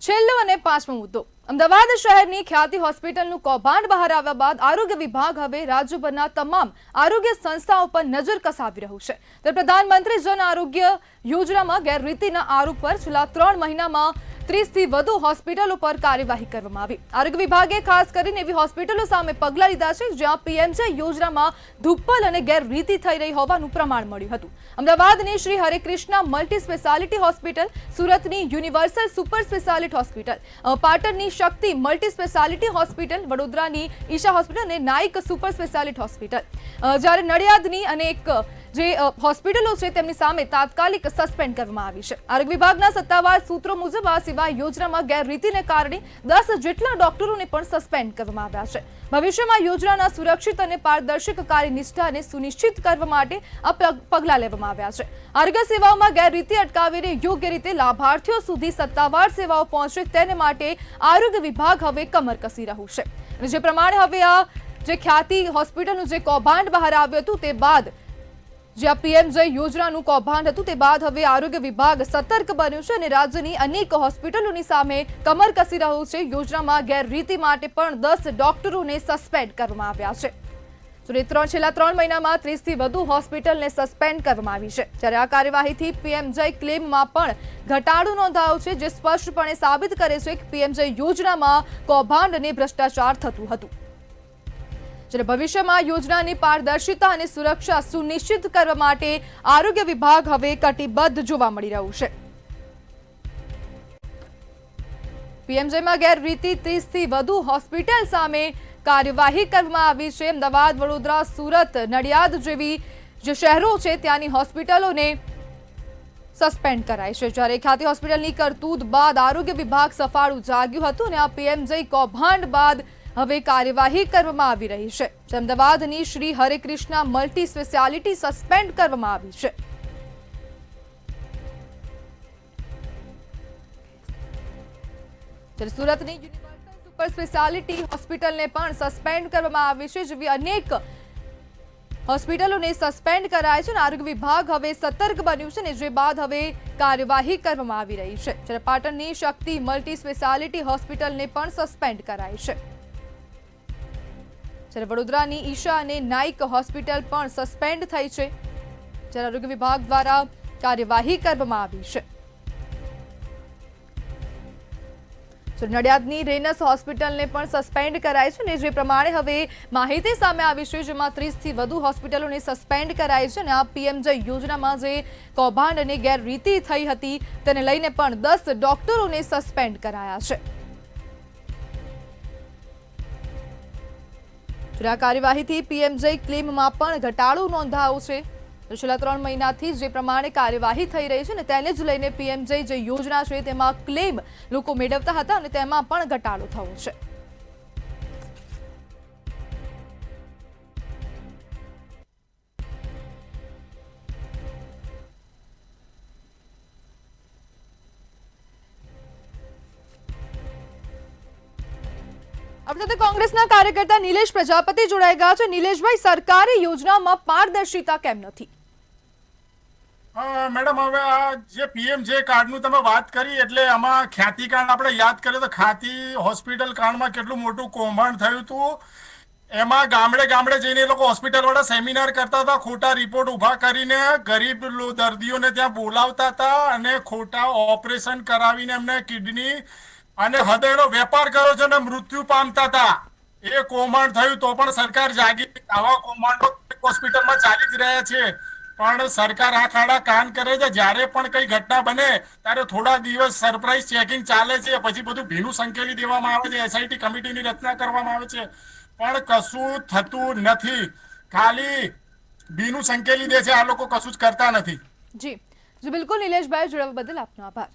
છેલ્લો અને પાંચમો મુદ્દો અમદાવાદ શહેરની ખ્યાતિ હોસ્પિટલનું કૌભાંડ બહાર આવ્યા બાદ આરોગ્ય વિભાગ હવે રાજ્યભરના તમામ આરોગ્ય સંસ્થાઓ પર નજર કસાવી રહ્યું છે। ત્યારે પ્રધાનમંત્રી જન આરોગ્ય યોજનામાં ગેરરીતિના આરોપ પર છેલ્લા 3 મહિનામાં 30 થી વધુ હોસ્પિટલો પર કાર્યવાહી કરવામાં આવી। આરોગ્ય વિભાગે ખાસ કરીને એવી હોસ્પિટલો સામે પગલાં લીધા છે જ્યાં પીએમજે યોજનામાં ધુપ્પલ અને ગેરરીતિ થઈ રહી હોવાનું પ્રમાણ મળ્યું હતું। અમદાવાદની શ્રી હરેકૃષ્ણા મલ્ટી સ્પેશિયાલિટી હોસ્પિટલ, સુરતની યુનિવર્સલ સુપર સ્પેશિયાલિટી હોસ્પિટલ, પાટણની શક્તિ મલ્ટી સ્પેશિયાલિટી હોસ્પિટલ, વડોદરાની ઈશા હોસ્પિટલ અને નાઇક સુપર સ્પેશિયાલિટી હોસ્પિટલ, જ્યારે નડિયાદની અનેક જે હોસ્પિટલો છે તેમની સામે તાત્કાલિક સસ્પેન્ડ કરવામાં આવી છે। આરોગ્ય વિભાગના સત્તાવાર સૂત્રો મુજબ આ સેવા યોજનામાં ગેરરીતિને કારણે 10 જેટલા ડોક્ટરોને પણ સસ્પેન્ડ કરવામાં આવ્યા છે। ભવિષ્યમાં યોજનાના સુરક્ષિત અને પારદર્શક કાર્યનિષ્ઠાને સુનિશ્ચિત કરવા માટે આ પગલાં લેવામાં આવ્યા છે। આરોગ્ય સેવાઓમાં ગેરરીતિ અટકાવીને યોગ્ય રીતે લાભાર્થીઓ સુધી સત્તાવાર સેવાઓ પહોંચે તેને માટે આરોગ્ય વિભાગ હવે કમર કસી રહ્યું છે। અને જે પ્રમાણે હવે આ જે ખ્યાતિ હોસ્પિટલનું જે કૌભાંડ બહાર આવ્યું હતું તે બાદ જે પીએમજે યોજનાનું કૌભાંડ હતું તે બાદ હવે આરોગ્ય વિભાગ સતર્ક બન્યું છે અને રાજ્યની અનેક હોસ્પિટલોની સામે કમર કસી રહ્યું છે। યોજનામાં ગેરરીતિ માટે પણ 10 ડોક્ટરોને સસ્પેન્ડ કરવામાં આવ્યા છે। છેલ્લા 3 મહિનામાં 30 થી વધુ હોસ્પિટલને સસ્પેન્ડ કરવામાં આવી છે। જ્યારે આ કાર્યવાહીથી પીએમજે ક્લેમમાં પણ ઘટાડો નોંધાયો છે, જે સ્પષ્ટપણે સાબિત કરે છે કે પીએમજે યોજનામાં કૌભાંડ અને ભ્રષ્ટાચાર થતું હતું। જ્યારે ભવિષ્યમાં યોજનાની પારદર્શિતા અને સુરક્ષા સુનિશ્ચિત કરવા માટે આરોગ્ય વિભાગ હવે કટિબદ્ધ જોવા મળી રહ્યું છે। પીએમજેમાં ગેરરીતિ 30 થી વધુ હોસ્પિટલ સામે કાર્યવાહી કરવામાં આવી છે। અમદાવાદ, વડોદરા, સુરત, નડિયાદ જેવી જે શહેરો છે ત્યાંની હોસ્પિટલોને સસ્પેન્ડ કરાઈ છે। જ્યારે ખ્યાતિ હોસ્પિટલની કરતૂત બાદ આરોગ્ય વિભાગ સફાળું જાગ્યું હતું અને આ પીએમજે કૌભાંડ બાદ હવે કાર્યવાહી કરવામાં આવી રહી છે। અમદાવાદની શ્રી હરેકૃષ્ણા મલ્ટી સ્પેશિયાલિટી સસ્પેન્ડ કરવામાં આવી છે। જ્યારે સુરતની યુનિવર્સલ સુપર સ્પેશિયાલિટી હોસ્પિટલને પણ સસ્પેન્ડ કરવામાં આવી છે। જેવી અનેક હોસ્પિટલોને સસ્પેન્ડ કરાય છે અને આરોગ્ય વિભાગ હવે સતર્ક બન્યું છે અને જે બાદ હવે કાર્યવાહી કરવામાં આવી રહી છે। જ્યારે પાટણની શક્તિ મલ્ટી સ્પેશિયાલિટી હોસ્પિટલને પણ સસ્પેન્ડ કરાય છે। જ્યારે વડોદરાની ઈશા અને નાઇક હોસ્પિટલ પણ સસ્પેન્ડ થઈ છે। જ્યારે આરોગ્ય વિભાગ દ્વારા કાર્યવાહી કરવામાં આવી છે। નડિયાદની રેનસ હોસ્પિટલને પણ સસ્પેન્ડ કરાઈ છે અને જે પ્રમાણે હવે માહિતી સામે આવી છે જેમાં 30 થી વધુ હોસ્પિટલોને સસ્પેન્ડ કરાઈ છે અને આ પીએમજે યોજનામાં જે કૌભાંડ અને ગેરરીતિ થઈ હતી તેને લઈને પણ 10 ડોક્ટરોને સસ્પેન્ડ કરાયા છે। આ કાર્યવાહીથી પીએમજે ક્લેમમાં પણ ઘટાડો નોંધાયો છે। છેલ્લા 3 મહિનાથી જે પ્રમાણે કાર્યવાહી થઈ રહી છે ને તેને જ લઈને પીએમજે જે યોજના છે તેમાં ક્લેમ લોકો મેળવતા હતા અને તેમાં પણ ઘટાડો થયો છે। આપણી સાથે કોંગ્રેસના કાર્યકર્તા નિલેશ પ્રજાપતિ જોડાઈ ગયા છે। નિલેશભાઈ, સરકારી યોજનામાં પારદર્શિતા કેમ નથી? મેડમ, હવે આ જે પીએમજે કાર્ડનું તમે વાત કરી એટલે આમાં ખ્યાતિ કાર્ડ આપણે યાદ કરીએ તો ખ્યાતિ હોસ્પિટલ કાર્ડમાં કેટલું મોટું કૌભાંડ થયું હતું। એમાં ગામડે ગામડે જઈને એ લોકો હોસ્પિટલ વાળા સેમિનાર કરતા હતા, ખોટા રિપોર્ટ ઊભા કરીને ગરીબ દર્દીઓને ત્યાં બોલાવતા હતા અને ખોટા ઓપરેશન કરાવીને એમને કિડની અને હૃદયનો વેપાર કર્યો છે અને મૃત્યુ પામતા હતા। એ કૌભાંડ થયું તો પણ સરકાર જાગી। આવા કૌભાંડો હોસ્પિટલમાં ચાલી જ રહ્યા છે પણ સરકાર આ ખાડા કાન કરે છે। જ્યારે પણ કઈ ઘટના બને ત્યારે થોડા દિવસ સરપ્રાઇઝ ચેકિંગ ચાલે છે, પછી બધું ભીનું સંકેલી દેવામાં આવે છે, એસઆઈટી કમિટીની રચના કરવામાં આવે છે પણ કશું થતું નથી। ખાલી ભીનું સંકેલી દે છે, આ લોકો કશું જ કરતા નથી। જી બિલકુલ નિલેશભાઈ, જોડાવા બદલ આપનો આભાર।